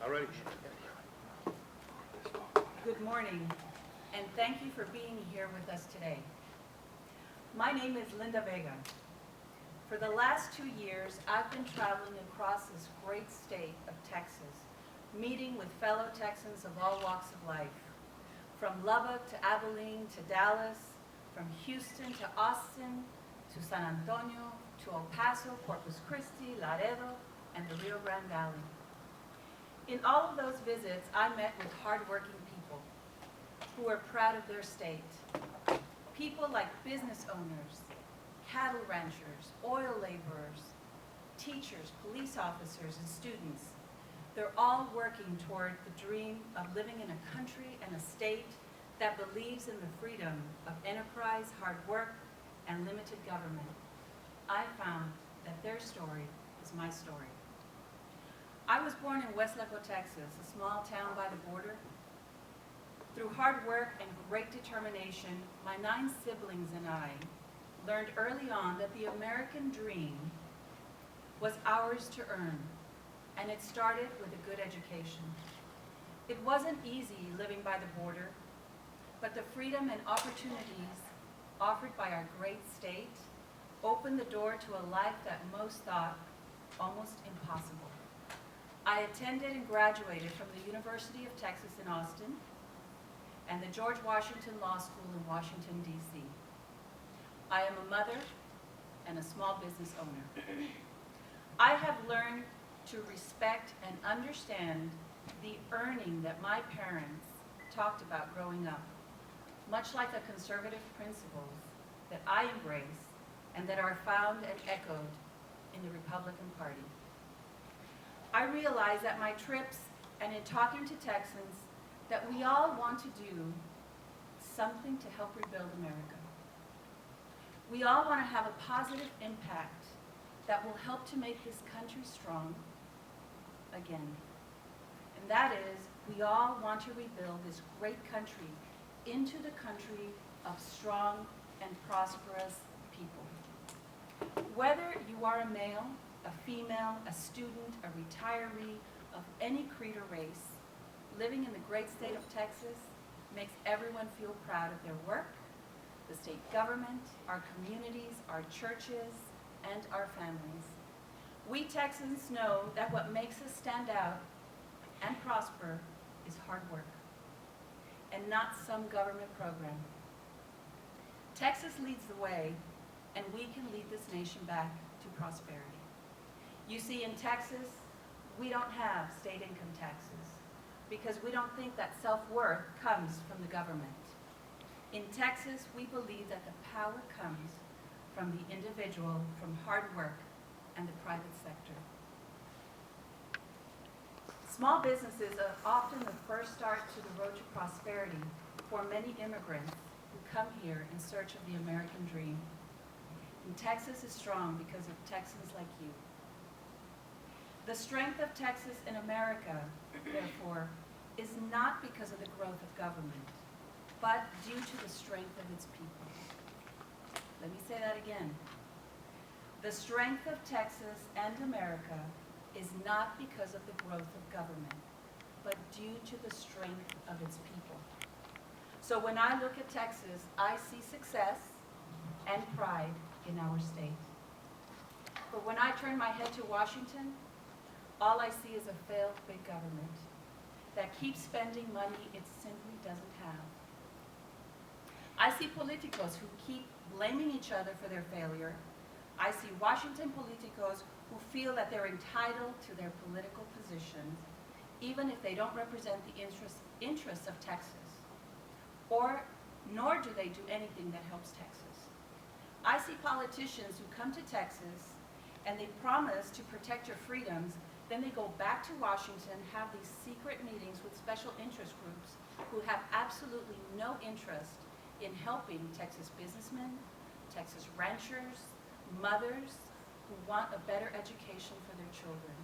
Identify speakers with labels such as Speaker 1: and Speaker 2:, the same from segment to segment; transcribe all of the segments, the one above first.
Speaker 1: Already.
Speaker 2: Good morning, and thank you for being here with us today. My name is Linda Vega. For the last 2 years, I've been traveling across this great state of Texas, meeting with fellow Texans of all walks of life, from Lubbock to Abilene to Dallas, from Houston to Austin to San Antonio to El Paso, Corpus Christi, Laredo, and the Rio Grande Valley. In all of those visits, I met with hardworking people who are proud of their state. People like business owners, cattle ranchers, oil laborers, teachers, police officers, and students. They're all working toward the dream of living in a country and a state that believes in the freedom of enterprise, hard work, and limited government. I found that their story is my story. I was born in Westlaco, Texas, a small town by the border. Through hard work and great determination, my 9 siblings and I learned early on that the American dream was ours to earn, and it started with a good education. It wasn't easy living by the border, but the freedom and opportunities offered by our great state opened the door to a life that most thought almost impossible. I attended and graduated from the University of Texas in Austin and the George Washington Law School in Washington, D.C. I am a mother and a small business owner. I have learned to respect and understand the earning that my parents talked about growing up, much like the conservative principles that I embrace and that are found and echoed in the Republican Party. I realize that my trips and in talking to Texans that we all want to do something to help rebuild America. We all want to have a positive impact that will help to make this country strong again. And that is, we all want to rebuild this great country into the country of strong and prosperous people. Whether you are a male, a female, a student, a retiree of any creed or race, living in the great state of Texas makes everyone feel proud of their work, the state government, our communities, our churches, and our families. We Texans know that what makes us stand out and prosper is hard work, and not some government program. Texas leads the way, and we can lead this nation back to prosperity. You see, in Texas, we don't have state income taxes because we don't think that self-worth comes from the government. In Texas, we believe that the power comes from the individual, from hard work, and the private sector. Small businesses are often the first start to the road to prosperity for many immigrants who come here in search of the American dream. And Texas is strong because of Texans like you. The strength of Texas in America, therefore, is not because of the growth of government, but due to the strength of its people. Let me say that again. The strength of Texas and America is not because of the growth of government, but due to the strength of its people. So when I look at Texas, I see success and pride in our state. But when I turn my head to Washington, all I see is a failed big government that keeps spending money it simply doesn't have. I see politicos who keep blaming each other for their failure. I see Washington politicos who feel that they're entitled to their political positions, even if they don't represent the interests of Texas, nor do they do anything that helps Texas. I see politicians who come to Texas and they promise to protect your freedoms, then they go back to Washington, have these secret meetings with special interest groups who have absolutely no interest in helping Texas businessmen, Texas ranchers, mothers who want a better education for their children.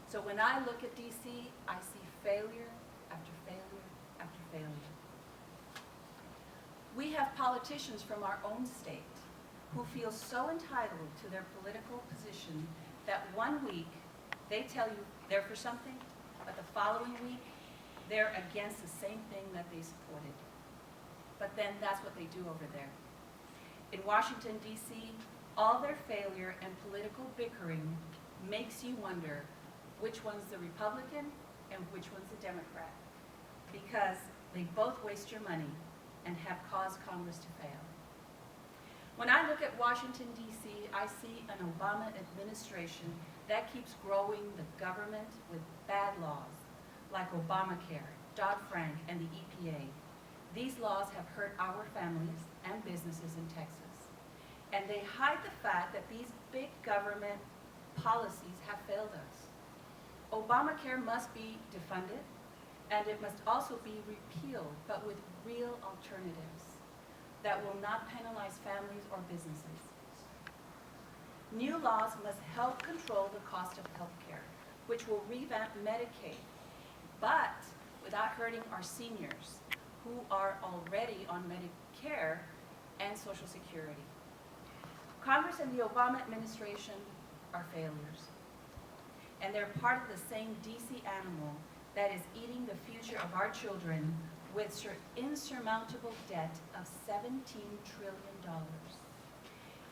Speaker 2: So when I look at DC, I see failure after failure after failure. politicians from our own state who feel so entitled to their political position that one week they tell you they're for something, but the following week they're against the same thing that they supported. But then that's what they do over there. In Washington, D.C., all their failure and political bickering makes you wonder which one's the Republican and which one's the Democrat, because they both waste your money and have caused Congress to fail. When I look at Washington, D.C., I see an Obama administration that keeps growing the government with bad laws, like Obamacare, Dodd-Frank, and the EPA. These laws have hurt our families and businesses in Texas. And they hide the fact that these big government policies have failed us. Obamacare must be defunded, and it must also be repealed, but with real alternatives that will not penalize families or businesses. New laws must help control the cost of health care, which will revamp Medicaid, but without hurting our seniors who are already on Medicare and Social Security. Congress and the Obama administration are failures, and they're part of the same DC animal that is eating the future of our children with insurmountable debt of $17 trillion.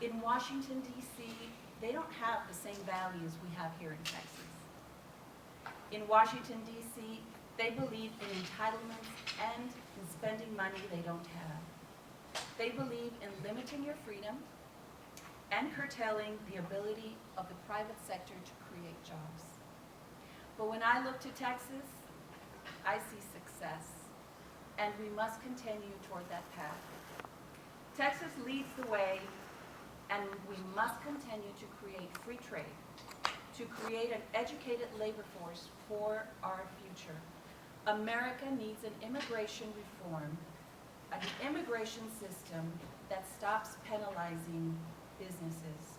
Speaker 2: In Washington, D.C., they don't have the same values we have here in Texas. In Washington, D.C., they believe in entitlements and in spending money they don't have. They believe in limiting your freedom and curtailing the ability of the private sector to create jobs. But when I look to Texas, I see success, and we must continue toward that path. Texas leads the way, and we must continue to create free trade, to create an educated labor force for our future. America needs an immigration reform, an immigration system that stops penalizing businesses.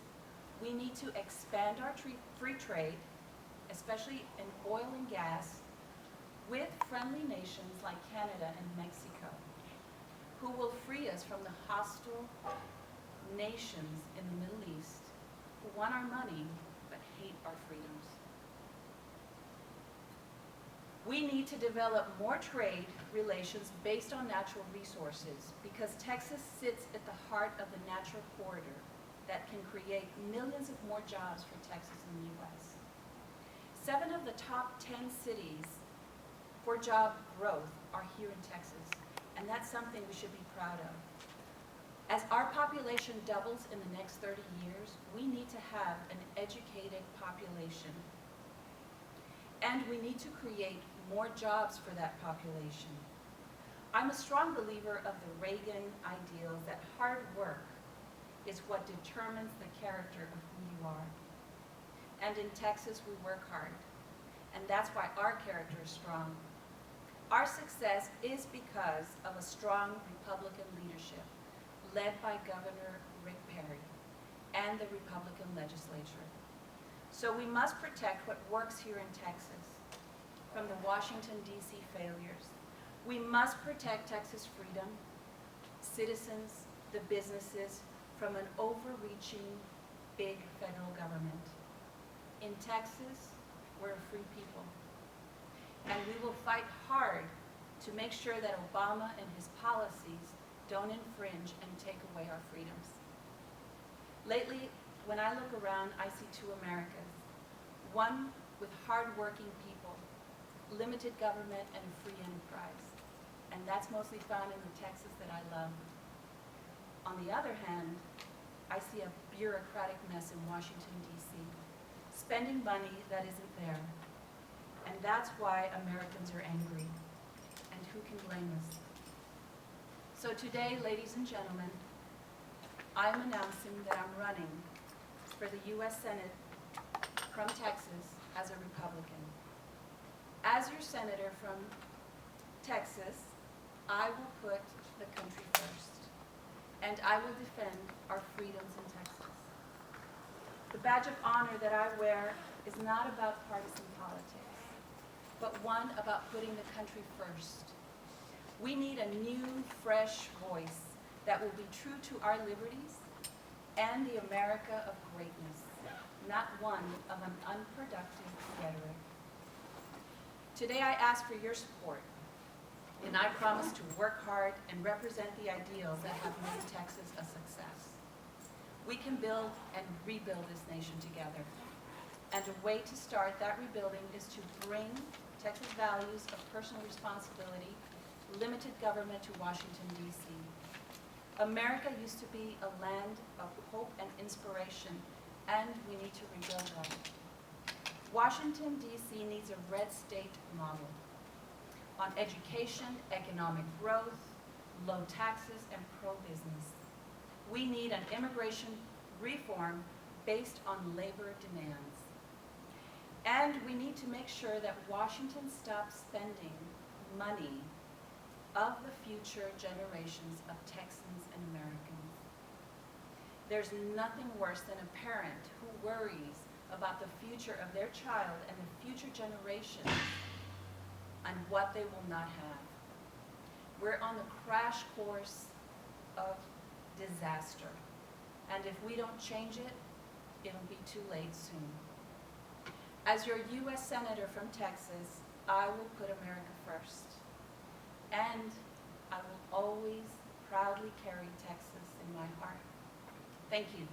Speaker 2: We need to expand our free trade, especially in oil and gas, with friendly nations like Canada and Mexico, who will free us from the hostile nations in the Middle East who want our money but hate our freedoms. We need to develop more trade relations based on natural resources, because Texas sits at the heart of the natural corridor that can create millions of more jobs for Texas and the U.S. 7 of the top 10 cities for job growth are here in Texas, and that's something we should be proud of. As our population doubles in the next 30 years, we need to have an educated population. And we need to create more jobs for that population. I'm a strong believer of the Reagan ideals that hard work is what determines the character of who you are. And in Texas, we work hard. And that's why our character is strong. Our success is because of a strong Republican leadership led by Governor Rick Perry and the Republican legislature. So we must protect what works here in Texas from the Washington, D.C. failures. We must protect Texas freedom, citizens, the businesses, from an overreaching big federal government. In Texas, we're a free people. And we will fight hard to make sure that Obama and his policies don't infringe and take away our freedoms. Lately, when I look around, I see 2 Americas. One with hard-working people, limited government, and free enterprise. And that's mostly found in the Texas that I love. On the other hand, I see a bureaucratic mess in Washington, D.C., spending money that isn't there. And that's why Americans are angry. And who can blame us? So today, ladies and gentlemen, I'm announcing that I'm running for the U.S. Senate from Texas as a Republican. As your senator from Texas, I will put the country first, and I will defend our freedoms in Texas. The badge of honor that I wear is not about partisan politics, but one about putting the country first. We need a new, fresh voice that will be true to our liberties and the America of greatness, not one of an unproductive rhetoric. Today I ask for your support, and I promise to work hard and represent the ideals that have made Texas a success. We can build and rebuild this nation together. And a way to start that rebuilding is to bring Texas values of personal responsibility, limited government to Washington, D.C. America used to be a land of hope and inspiration, and we need to rebuild that. Washington, D.C. needs a red state model on education, economic growth, low taxes, and pro-business. We need an immigration reform based on labor demands. And we need to make sure that Washington stops spending money of the future generations of Texans and Americans. There's nothing worse than a parent who worries about the future of their child and the future generations and what they will not have. We're on the crash course of disaster. And if we don't change it, it'll be too late soon. As your U.S. Senator from Texas, I will put America first. And I will always proudly carry Texas in my heart. Thank you.